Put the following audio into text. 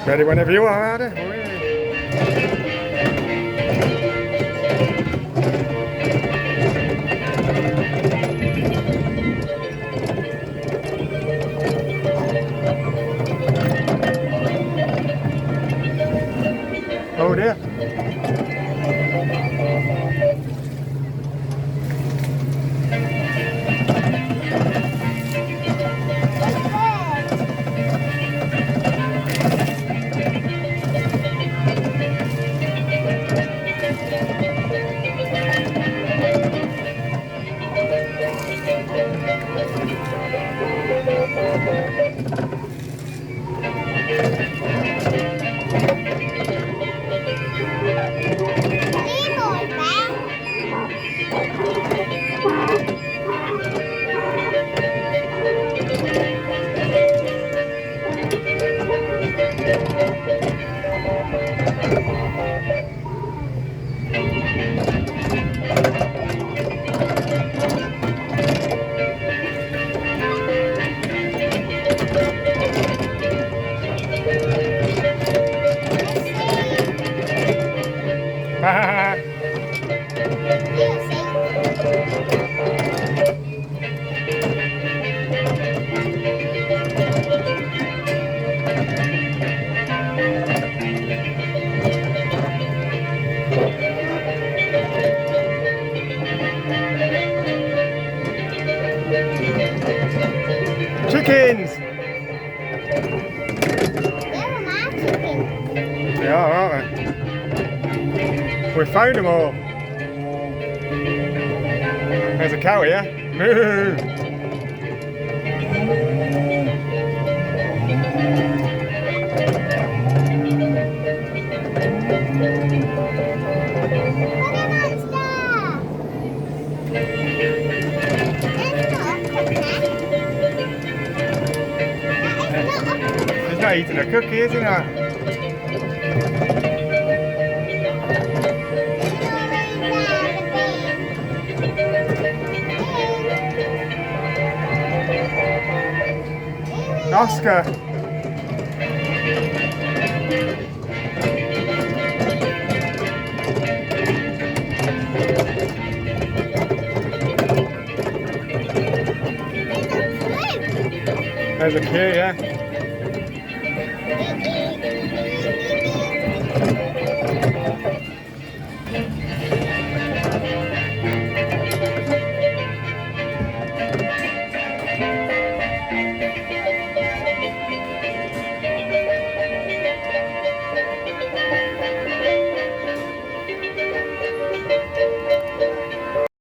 Ready whenever you are, Ada. Oh dear. Chickens! They are, aren't they? We found them all. There's a cow here. Moo! He's not eating a cookie, is he not? Oscar! There's a key, yeah.